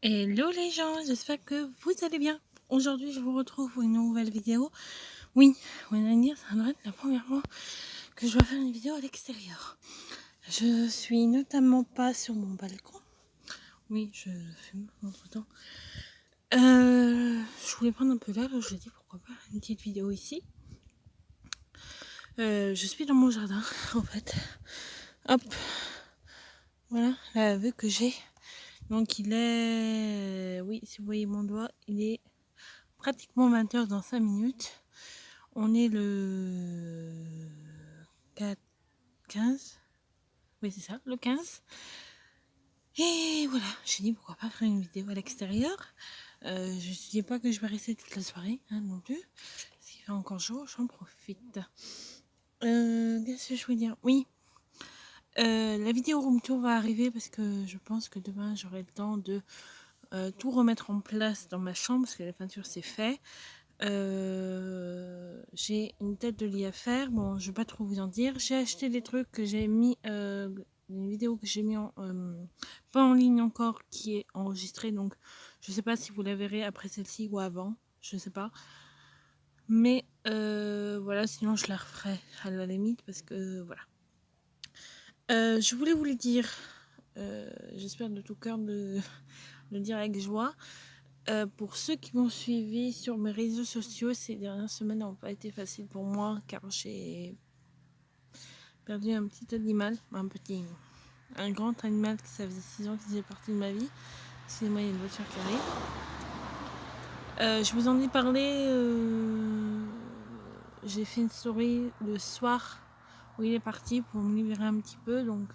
Hello les gens, j'espère que vous allez bien. Aujourd'hui, je vous retrouve pour une nouvelle vidéo. Oui, on va dire, ça doit être la première fois que je dois faire une vidéo à l'extérieur. Je suis notamment pas sur mon balcon. Oui, je fume entre temps. Je voulais prendre un peu l'air, je me suis dit pourquoi pas une petite vidéo ici. Je suis dans mon jardin en fait. Hop, voilà la vue que j'ai. Donc il est, oui, si vous voyez mon doigt, il est pratiquement 20h dans 5 minutes. On est le 15. Oui, c'est ça, le 15. Et voilà, j'ai dit pourquoi pas faire une vidéo à l'extérieur. Je ne dis pas que je vais rester toute la soirée non plus. Parce qu'il fait encore chaud, j'en profite. Qu'est-ce que je voulais dire? Oui, la vidéo room tour va arriver parce que je pense que demain j'aurai le temps de tout remettre en place dans ma chambre parce que la peinture c'est fait. J'ai une tête de lit à faire. Bon, je vais pas trop vous en dire. J'ai acheté des trucs que j'ai mis, une vidéo que j'ai mis pas en ligne encore, qui est enregistrée. Donc, je sais pas si vous la verrez après celle-ci ou avant. Je sais pas. Mais voilà, sinon je la referai à la limite parce que voilà. Je voulais vous le dire. J'espère de tout cœur de le dire avec joie. Pour ceux qui m'ont suivi sur mes réseaux sociaux, ces dernières semaines n'ont pas été faciles pour moi car j'ai perdu un petit animal, un grand animal qui ça faisait 6 ans qu'il faisait partie de ma vie. Excusez-moi, il y a une voiture qui arrive. Je vous en ai parlé, j'ai fait une story le soir où il est parti pour me libérer un petit peu, donc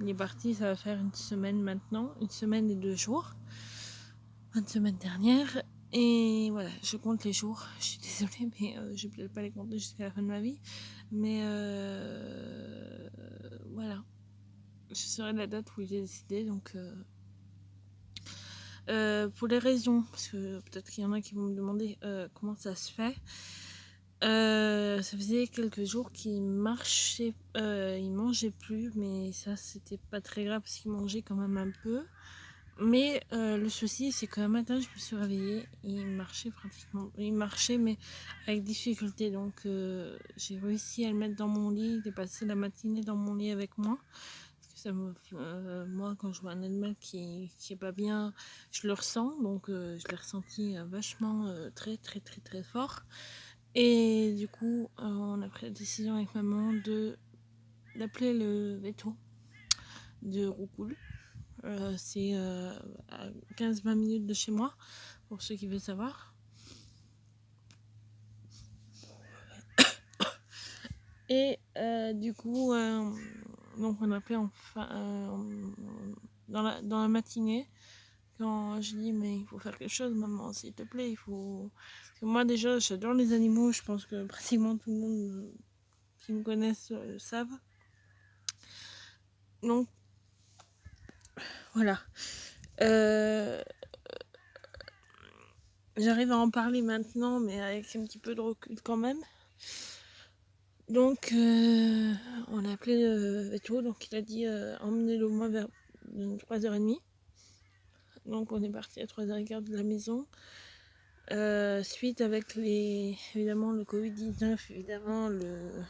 il est parti, ça va faire une semaine maintenant, une semaine et 2 jours. Fin de semaine dernière. Et voilà, je compte les jours. Je suis désolée, mais je ne peux pas les compter jusqu'à la fin de ma vie. Mais voilà, je saurai la date où il est décidé. Donc, pour les raisons, parce que peut-être qu'il y en a qui vont me demander comment ça se fait. Ça faisait quelques jours qu'il marchait, il mangeait plus, mais ça c'était pas très grave parce qu'il mangeait quand même un peu. Mais le souci, c'est qu'un matin, je me suis réveillée, il marchait, mais avec difficulté. Donc, j'ai réussi à le mettre dans mon lit, il est passé la matinée dans mon lit avec moi. Parce que moi, quand je vois un animal qui est pas bien, je le ressens. Donc, je l'ai ressenti vachement, très, très, très, très fort. Et du coup, on a pris la décision avec maman d'appeler le veto de Roucoule. C'est à 15-20 minutes de chez moi, pour ceux qui veulent savoir. Et du coup, donc on a appelé dans la matinée. Quand je dis mais il faut faire quelque chose, maman, s'il te plaît, il faut. Parce que moi déjà, j'adore les animaux. Je pense que pratiquement tout le monde qui me connaissent savent. Donc voilà. J'arrive à en parler maintenant, mais avec un petit peu de recul quand même. Donc, on a appelé le veto, donc il a dit emmenez-le moi vers 3h30. Donc, on est parti à 3h15 de la maison. Suite avec évidemment le Covid-19, évidemment, vous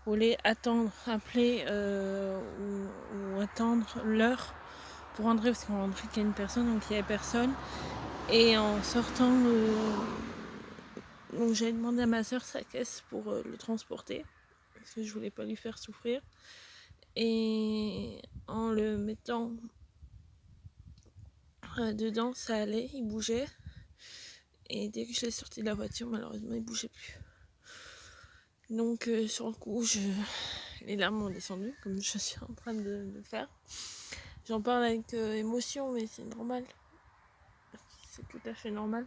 voulez appeler ou attendre l'heure pour rentrer, parce qu'on rentrait qu'il y a une personne, donc il n'y avait personne. Et en sortant, donc j'avais demandé à ma soeur sa caisse pour le transporter, parce que je voulais pas lui faire souffrir. Et en le mettant dedans, ça allait, il bougeait. Et dès que je l'ai sorti de la voiture, malheureusement, il bougeait plus. Donc sur le coup, les larmes ont descendu, comme je suis en train de le faire. J'en parle avec émotion, mais c'est normal. C'est tout à fait normal.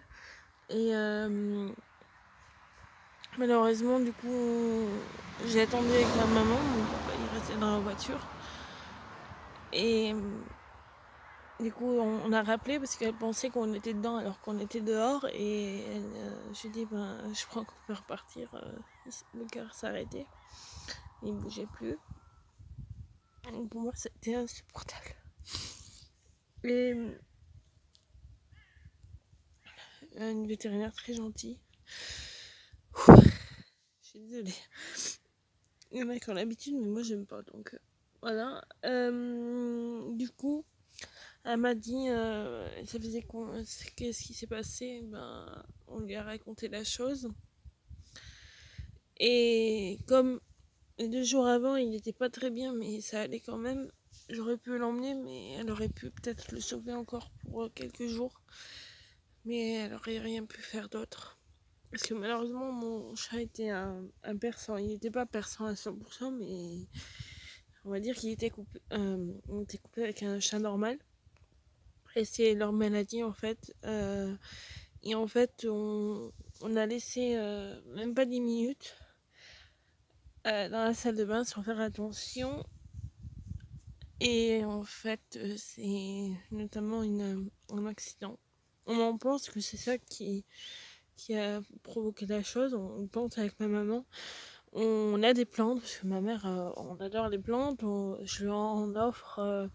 Et malheureusement, du coup, j'ai attendu avec ma maman. Mon papa, il restait dans la voiture. Et du coup, on a rappelé parce qu'elle pensait qu'on était dedans alors qu'on était dehors. Et j'ai dit, je crois qu'on peut repartir. Le cœur s'est arrêté. Il ne bougeait plus. Donc pour moi, c'était insupportable. Et une vétérinaire très gentille. Je suis désolée. Il y en a qui ont l'habitude, mais moi j'aime pas. Donc voilà. Du coup, elle m'a dit, ça faisait qu'est-ce qui s'est passé. Ben, on lui a raconté la chose. Et comme 2 jours avant, il n'était pas très bien, mais ça allait quand même. J'aurais pu l'emmener, mais elle aurait pu peut-être le sauver encore pour quelques jours. Mais elle aurait rien pu faire d'autre. Parce que malheureusement, mon chat était un persan. Il n'était pas persan à 100%, mais on va dire qu'il était coupé, on était coupé avec un chat normal. Et c'est leur maladie en fait. Et en fait, on a laissé même pas 10 minutes dans la salle de bain sans faire attention. Et en fait, c'est notamment un accident. On en pense que c'est ça qui a provoqué la chose. On pense avec ma maman. On a des plantes, parce que ma mère, on adore les plantes. Je lui en offre,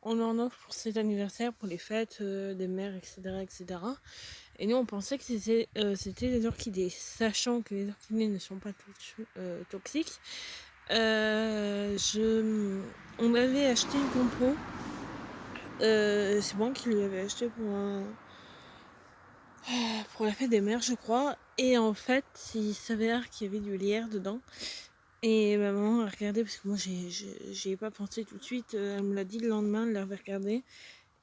on en offre pour ses anniversaires, pour les fêtes des mères, etc., etc. Et nous, on pensait que c'était des orchidées, sachant que les orchidées ne sont pas toutes toxiques. On avait acheté une compo. C'est moi qui lui avais acheté pour la fête des mères, je crois. Et en fait, il s'avère qu'il y avait du lierre dedans. Et ma maman a regardé, parce que moi, j'y ai pas pensé tout de suite. Elle me l'a dit le lendemain, elle l'avait regardé.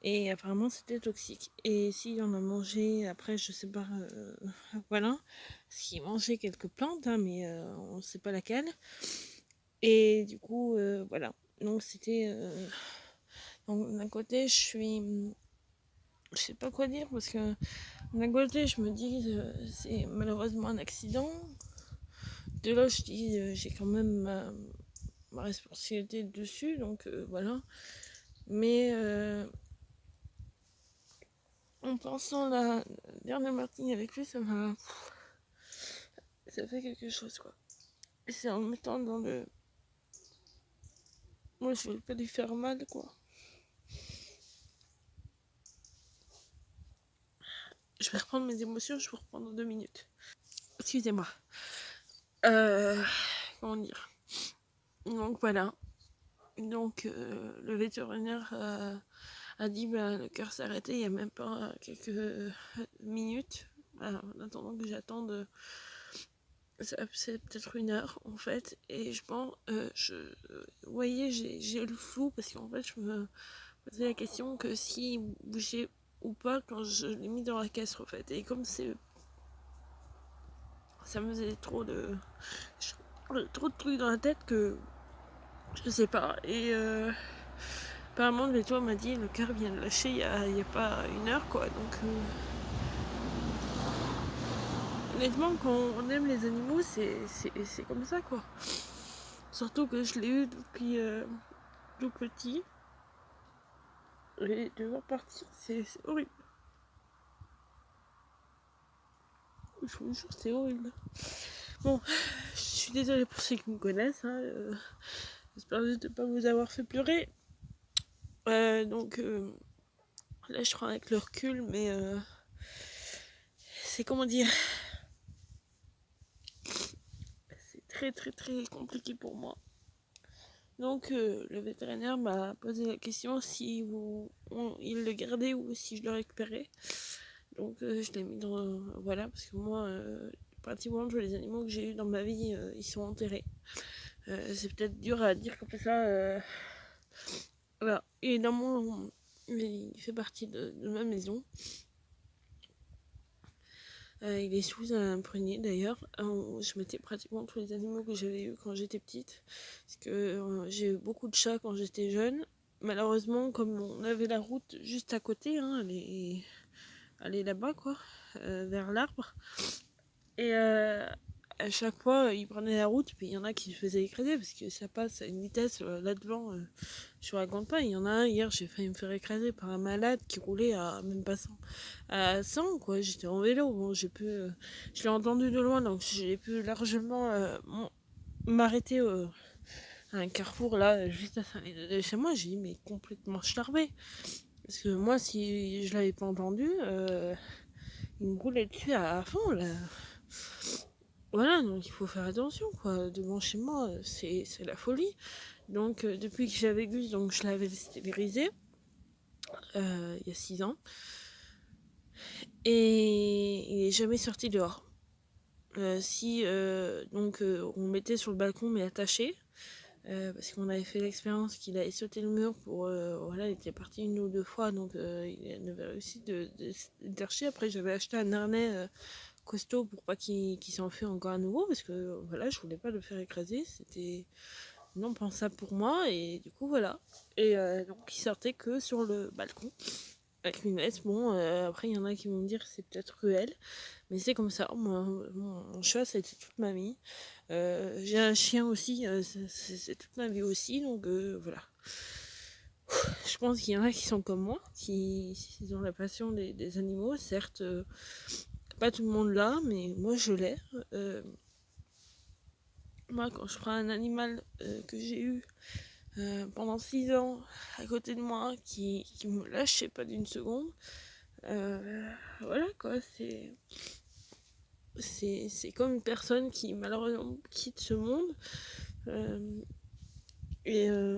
Et apparemment, c'était toxique. Et si on a mangé, après, je sais pas, voilà. Parce qu'il mangeait quelques plantes, hein, mais on sait pas laquelle. Et du coup, voilà. Donc, c'était. Donc, d'un côté, je sais pas quoi dire, parce que d'un côté, je me dis, c'est malheureusement un accident. De là, je dis, j'ai quand même ma responsabilité dessus, donc voilà. Mais en pensant la dernière matinée avec lui, ça fait quelque chose, quoi. Et c'est en me mettant dans le... Moi, je veux pas lui faire mal, quoi. Je vais reprendre mes émotions, je vais reprendre 2 minutes. Excusez-moi. Euh... Comment dire? Donc, voilà. Donc, le vétérinaire a dit bah, le cœur s'est arrêté il y a même pas quelques minutes. En attendant que j'attende, c'est peut-être 1 heure en fait. Et je pense, vous voyez, j'ai le flou parce qu'en fait, je me posais la question que s'il bougeait ou pas quand je l'ai mis dans la caisse en fait. Et comme ça me faisait trop de trucs dans la tête que je sais pas. Et apparemment, le véto m'a dit le cœur vient de lâcher il y a pas 1 heure, quoi. Donc, honnêtement, quand on aime les animaux, c'est comme ça, quoi. Surtout que je l'ai eu depuis tout petit. Et devoir partir, c'est horrible. Je vous jure, c'est horrible. Bon, je suis désolée pour ceux qui me connaissent. Hein, j'espère juste de ne pas vous avoir fait pleurer. Donc, là, je crois avec le recul, mais c'est comment dire. C'est très, très, très compliqué pour moi. Donc le vétérinaire m'a posé la question si il le gardait ou si je le récupérais. Donc je l'ai mis dans... Voilà, parce que moi, pratiquement tous les animaux que j'ai eu dans ma vie, ils sont enterrés. C'est peut-être dur à dire comme ça. Voilà. Et dans mon... Il fait partie de ma maison. Il est sous un prunier d'ailleurs. Je mettais pratiquement tous les animaux que j'avais eu quand j'étais petite. Parce que j'ai eu beaucoup de chats quand j'étais jeune. Malheureusement, comme on avait la route juste à côté, hein, elle est là-bas, quoi, vers l'arbre. Et à chaque fois, ils prenaient la route, puis il y en a qui se faisaient écraser parce que ça passe à une vitesse là devant. Je vous raconte pas, il y en a un hier, j'ai failli me faire écraser par un malade qui roulait à même pas 100, à 100 quoi. J'étais en vélo, bon, je l'ai entendu de loin, donc j'ai pu largement m'arrêter à un carrefour là, juste à 5 minutes de chez moi. J'ai dit, mais complètement charmé. Parce que moi, si je l'avais pas entendu, il me roulait dessus à fond, là. Voilà, donc il faut faire attention, quoi. Devant chez moi, c'est la folie. Donc, depuis que j'avais Gus, donc je l'avais stérilisé, il y a 6 ans. Et il est jamais sorti dehors. Si on le mettait sur le balcon mais attaché, parce qu'on avait fait l'expérience qu'il avait sauté le mur pour voilà, il était parti 1 ou 2 fois, donc il avait réussi de s'étercher. Après j'avais acheté un harnais costaud pour pas qu'il s'enfuit encore à nouveau, parce que voilà, je voulais pas le faire écraser, c'était non pensable pour moi, et du coup voilà. Et donc il sortait que sur le balcon avec une laisse. Bon, après il y en a qui vont me dire que c'est peut-être cruel, mais c'est comme ça. Moi, mon chat, ça a été toute ma vie. J'ai un chien aussi, c'est toute ma vie aussi, donc voilà. Je pense qu'il y en a qui sont comme moi, qui ont la passion des animaux. Certes, pas tout le monde l'a, mais moi je l'ai. Moi, quand je prends un animal que j'ai eu pendant 6 ans à côté de moi, qui me lâchait pas d'une seconde, voilà quoi, c'est comme une personne qui malheureusement quitte ce monde.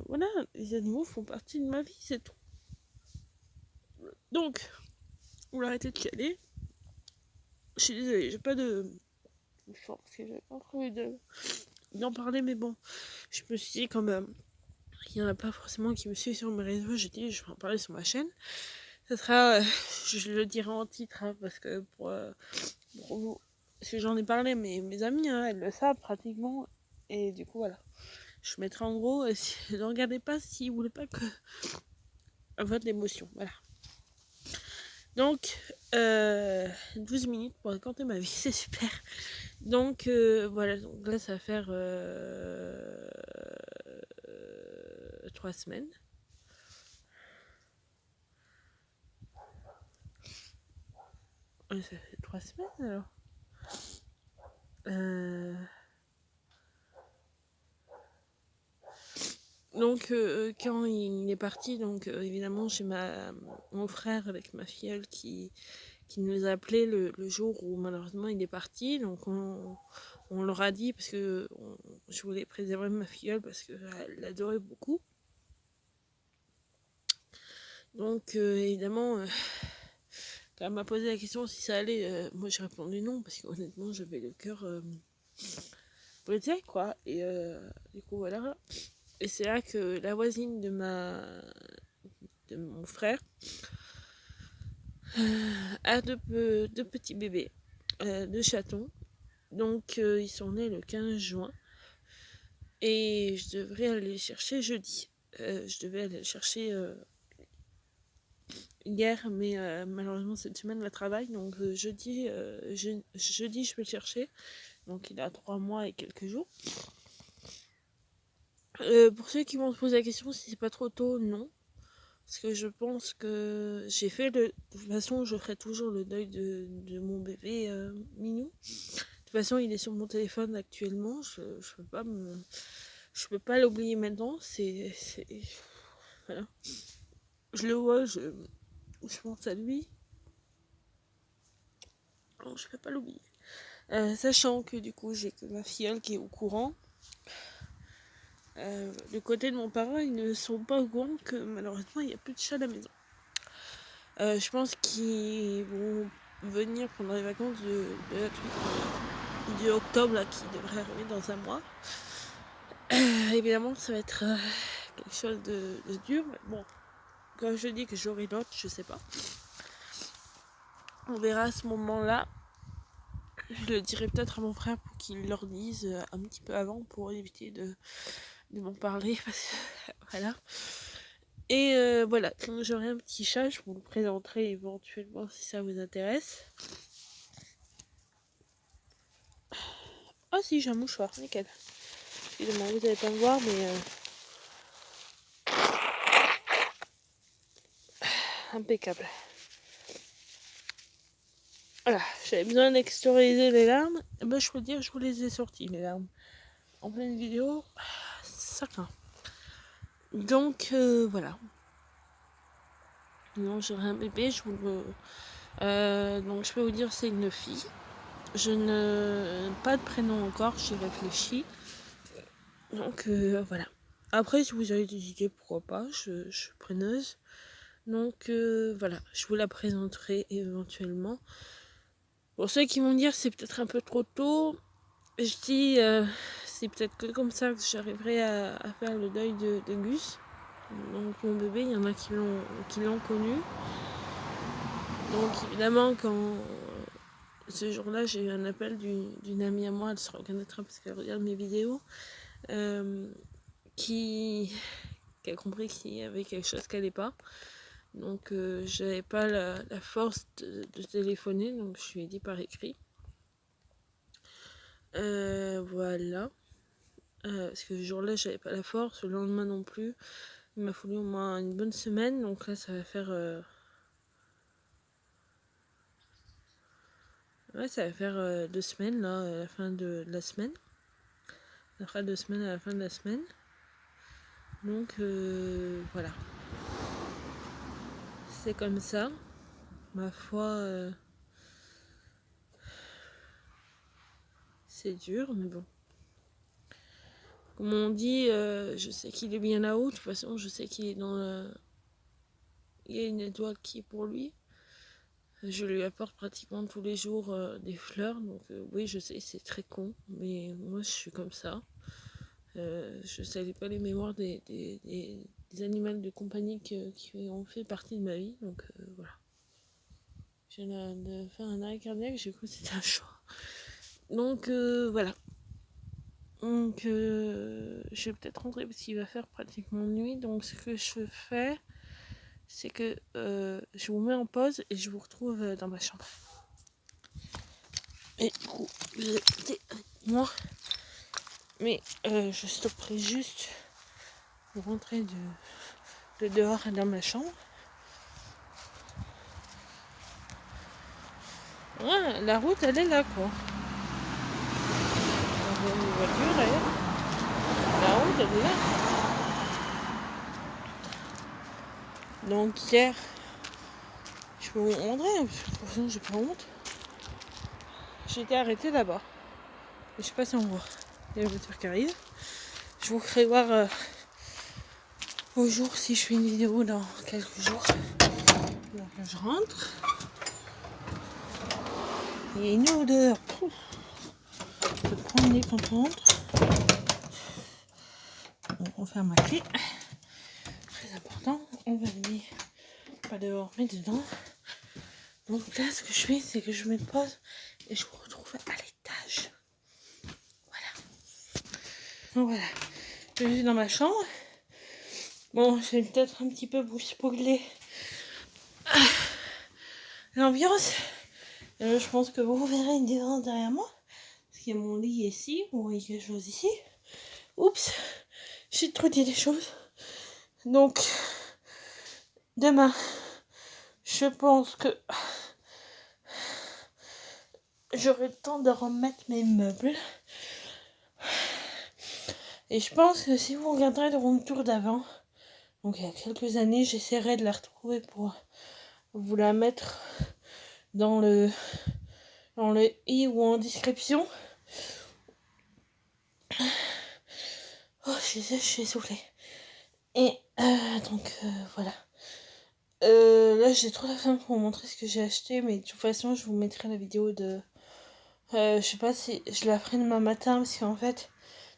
Voilà, les animaux font partie de ma vie, c'est tout. Donc, vous l'arrêtez de chialer. Je suis désolée, j'ai pas de force, parce que j'avais pas prévu d'en parler, mais bon, je me suis dit quand même, il y en a pas forcément qui me suivent sur mes réseaux, j'ai dit je vais en parler sur ma chaîne. Ça sera, je le dirai en titre, hein, parce que pour vous, parce que j'en ai parlé, mais mes amis, hein, elles le savent pratiquement, et du coup voilà. Je mettrai en gros, ne regardez pas si vous voulez pas que votre émotion, voilà. Donc, 12 minutes pour raconter ma vie, c'est super. Donc, voilà, donc là, ça va faire 3 semaines. Ouais, ça fait 3 semaines alors. Donc, quand il est parti, donc évidemment, j'ai mon frère avec ma filleule qui nous a appelé le jour où malheureusement il est parti. Donc, on leur a dit, parce que je voulais préserver ma filleule parce qu'elle l'adorait beaucoup. Donc, évidemment, quand elle m'a posé la question si ça allait, moi j'ai répondu non, parce qu'honnêtement, j'avais le cœur brisé, quoi. Et du coup, voilà. Et c'est là que la voisine de mon frère a deux petits bébés, 2 chatons. Donc ils sont nés le 15 juin. Et je devrais aller les chercher jeudi. Je devais aller les chercher hier, mais malheureusement cette semaine le travail. Donc jeudi, je peux le chercher. Donc il a 3 mois et quelques jours. Pour ceux qui vont se poser la question si c'est pas trop tôt, non. Parce que je pense que j'ai fait de toute façon, je ferai toujours le deuil de mon bébé Minou. De toute façon, il est sur mon téléphone actuellement. Je peux pas l'oublier maintenant. Voilà. Je le vois, je pense à lui. Alors, je peux pas l'oublier. Sachant que du coup, j'ai que ma filleule qui est au courant. Du côté de mon parent, ils ne sont pas au courant que malheureusement, il n'y a plus de chat à la maison. Je pense qu'ils vont venir pendant les vacances de octobre là, qui devrait arriver dans un mois. Évidemment, ça va être quelque chose de dur. Mais bon, quand je dis que j'aurai l'autre, je sais pas. On verra à ce moment-là. Je le dirai peut-être à mon frère pour qu'il leur dise un petit peu avant pour éviter de m'en parler. Parce que voilà. Et voilà, quand j'aurai un petit chat, je vous le présenterai éventuellement si ça vous intéresse. Ah si, j'ai un mouchoir, nickel. Excusez-moi, vous n'allez pas me voir, mais impeccable. Voilà, j'avais besoin d'extérioriser les larmes. Et ben, je peux dire, je vous les ai sorties, les larmes. En pleine vidéo, ça craint. Donc, voilà. Non, j'aurai un bébé, donc je peux vous dire c'est une fille. Je ne... Pas de prénom encore, j'y réfléchis. Donc voilà. Après, si vous avez des idées, pourquoi pas, je suis preneuse. Donc voilà, je vous la présenterai éventuellement. Pour ceux qui vont dire c'est peut-être un peu trop tôt, je dis c'est peut-être que comme ça que j'arriverai à faire le deuil de Gus. Donc mon bébé, il y en a qui l'ont connu. Donc évidemment quand ce jour-là j'ai eu un appel d'une amie à moi, elle se reconnaîtra parce qu'elle regarde mes vidéos, qui a compris qu'il y avait quelque chose qui n'allait pas. Donc j'avais pas la force de téléphoner, donc je lui ai dit par écrit. Voilà. Parce que ce jour-là, j'avais pas la force, le lendemain non plus. Il m'a fallu au moins une bonne semaine, donc là, ça va faire... Ouais, ça va faire 2 semaines, là, à la fin de la semaine. Ça fera 2 semaines à la fin de la semaine. Donc, voilà. C'est comme ça. Ma foi, c'est dur, mais bon. Comme on dit, je sais qu'il est bien là-haut. De toute façon, je sais qu'il est dans le... Il y a une étoile qui est pour lui. Je lui apporte pratiquement tous les jours des fleurs. Donc oui, je sais, c'est très con. Mais moi, je suis comme ça. Je ne savais pas les mémoires des animaux de compagnie qui ont fait partie de ma vie. Donc voilà. Je viens de faire un arrêt cardiaque. J'ai cru que c'était un chat. Donc voilà. Donc je vais peut-être rentrer parce qu'il va faire pratiquement nuit. Donc ce que je fais, c'est que je vous mets en pause et je vous retrouve dans ma chambre. Et du coup, vous écoutez avec moi. Mais je stopperai juste pour rentrer de dehors dans ma chambre. Ouais, la route, elle est là, quoi. On voit une voiture, d'ailleurs. La route, elle est là. Donc hier, je peux vous montrer, parce que de toute façon, j'ai pas honte. J'ai été arrêtée là-bas. Et je sais pas si on voit. Il y a une voiture qui arrive. Je vous ferai voir au jour si je fais une vidéo dans quelques jours. Donc là, je rentre. Il y a une odeur. De promener quand on rentre. On ferme ma clé. Très important. On va aller pas dehors mais dedans. Donc là, ce que je fais, c'est que je mets pause et je vous retrouve à l'étage. Voilà. Donc voilà. Je suis dans ma chambre. Bon, je vais peut-être un petit peu vous spoiler l'ambiance. Je pense que vous verrez une différence derrière moi. Parce qu'il y a mon lit ici. Vous voyez quelque chose ici. Oups. J'ai trop dit des choses. Donc, demain, je pense que j'aurai le temps de remettre mes meubles. Et je pense que si vous regarderez le room tour d'avant, donc il y a quelques années, j'essaierai de la retrouver pour vous la mettre dans le i ou en description. Oh, je suis essoufflée. Et donc voilà. Là, j'ai trop la faim pour vous montrer ce que j'ai acheté, mais de toute façon, je vous mettrai la vidéo de... je sais pas si je la ferai demain matin, parce qu'en fait,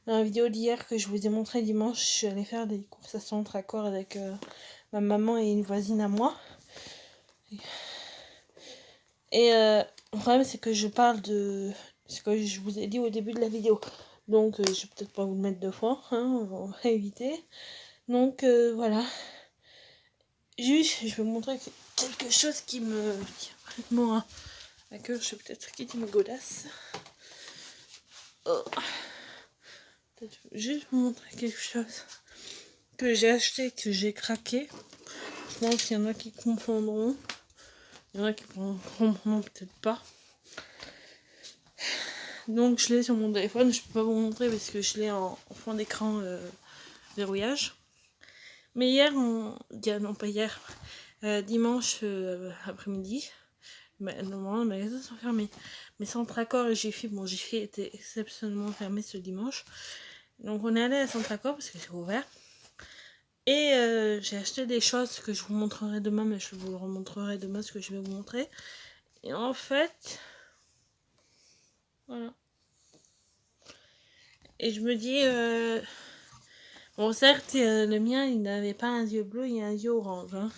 dans la vidéo d'hier que je vous ai montré dimanche, je suis allée faire des courses à Centre-Accord avec ma maman et une voisine à moi. Et le problème, c'est que je parle de ce que je vous ai dit au début de la vidéo. Donc, je vais peut-être pas vous le mettre 2 fois, hein, on va éviter. Donc, voilà. Juste, je vais vous montrer quelque chose qui me tient vraiment à cœur. Je vais peut-être quitter mes godasses. Oh. Juste vous montrer quelque chose que j'ai acheté, que j'ai craqué. Je pense qu'il y en a qui confondront. Il y en a qui comprendront peut-être pas. Donc je l'ai sur mon téléphone. Je peux pas vous montrer parce que je l'ai en fond d'écran verrouillage. Mais hier, non pas hier, dimanche après-midi. Normalement, les magasins sont fermés. Mais Centracor et Jiffy, bon, Jiffy était exceptionnellement fermé ce dimanche. Donc on est allé à Centracor parce que c'est ouvert. Et j'ai acheté des choses que je vous montrerai demain, mais je vous le remontrerai demain ce que je vais vous montrer. Et en fait, voilà. Et je me dis, bon certes, le mien, il n'avait pas un yeux bleu, il a un yeux orange. Hein.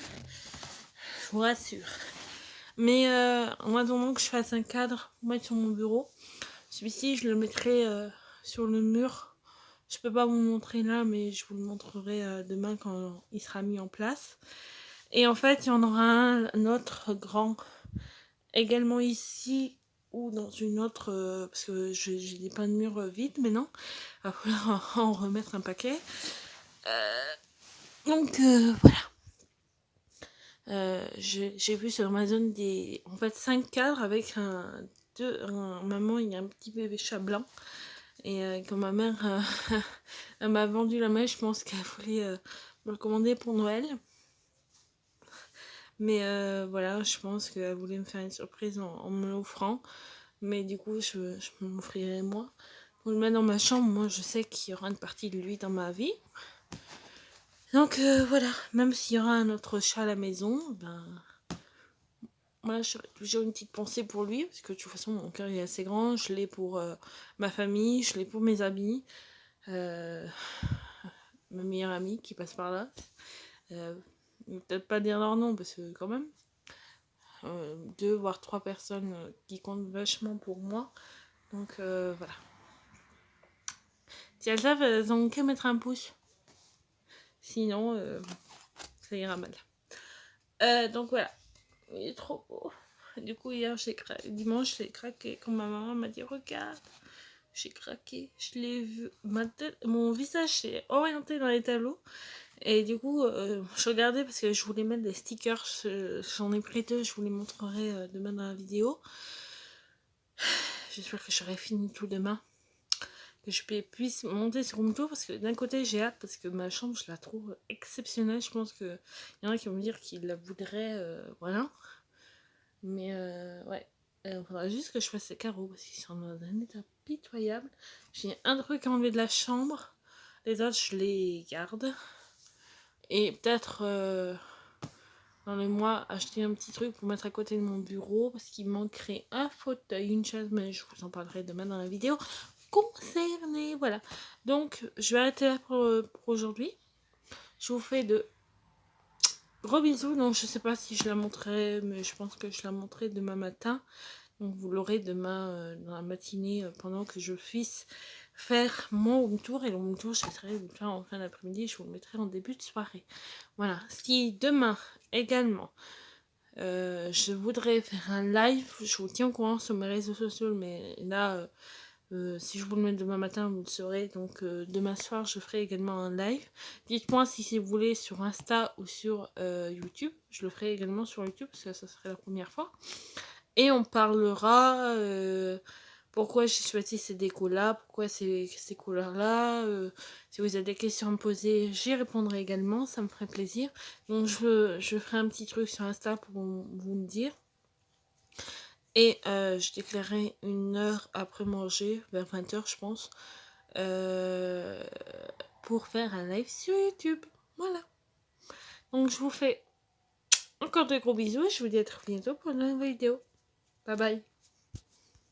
Je vous rassure. Mais en attendant que je fasse un cadre pour mettre sur mon bureau, celui-ci, je le mettrai sur le mur. Je peux pas vous le montrer là, mais je vous le montrerai demain quand il sera mis en place. Et en fait, il y en aura un autre grand également ici ou dans une autre, parce que j'ai des pans de mur vides maintenant. Il va falloir en remettre un paquet. Donc voilà. J'ai vu sur Amazon en fait 5 cadres avec maman et un petit bébé chat blanc. Et quand ma mère elle m'a vendu la mèche, je pense qu'elle voulait me le commander pour Noël. Mais voilà, je pense qu'elle voulait me faire une surprise en me l'offrant. Mais du coup, je m'offrirai moi. Pour le mettre dans ma chambre, moi je sais qu'il y aura une partie de lui dans ma vie. Donc voilà, même s'il y aura un autre chat à la maison, ben moi j'aurai toujours une petite pensée pour lui, parce que de toute façon mon cœur est assez grand, je l'ai pour ma famille, je l'ai pour mes amis, ma meilleure amie qui passe par là. Peut-être pas dire leur nom, parce que quand même, 2 voire 3 personnes qui comptent vachement pour moi. Donc voilà. Si elles savent, elles ont qu'à mettre un pouce. Sinon, ça ira mal. Donc voilà. Il est trop beau. Du coup, hier, dimanche, j'ai craqué quand ma maman m'a dit regarde. J'ai craqué. Je l'ai vu. Mon visage s'est orienté dans les tableaux. Et du coup, je regardais parce que je voulais mettre des stickers. J'en ai pris 2. Je vous les montrerai demain dans la vidéo. J'espère que j'aurai fini tout demain. Que je puisse monter sur mon tour, parce que d'un côté j'ai hâte parce que ma chambre je la trouve exceptionnelle. Je pense qu'il y en a qui vont me dire qu'ils la voudraient, voilà. Mais ouais, il faudra juste que je fasse ces carreaux parce qu'ils sont dans un état pitoyable. J'ai un truc à enlever de la chambre, les autres je les garde. Et peut-être dans le mois acheter un petit truc pour mettre à côté de mon bureau parce qu'il manquerait un fauteuil, une chaise, mais je vous en parlerai demain dans la vidéo concernée. Voilà, donc je vais arrêter là pour aujourd'hui. Je vous fais de gros bisous. Donc je sais pas si je la montrerai, mais je pense que je la montrerai demain matin. Donc vous l'aurez demain dans la matinée pendant que je puisse faire mon home tour. Et le home tour, j'essaierai de le faire en fin d'après-midi. Je vous le mettrai en début de soirée. Voilà, si demain également je voudrais faire un live, je vous tiens au courant sur mes réseaux sociaux, mais là si je vous le mets demain matin vous le saurez. Donc demain soir je ferai également un live. Dites-moi si vous voulez sur Insta ou sur YouTube. Je le ferai également sur YouTube parce que ça serait la première fois. Et on parlera pourquoi j'ai choisi ces décos là, pourquoi ces couleurs là. Si vous avez des questions à me poser, j'y répondrai également, ça me ferait plaisir. Donc je ferai un petit truc sur Insta pour vous me dire. Et je déclarerai une heure après manger, vers 20h je pense, pour faire un live sur YouTube. Voilà. Donc je vous fais encore de gros bisous et je vous dis à très bientôt pour une nouvelle vidéo. Bye bye.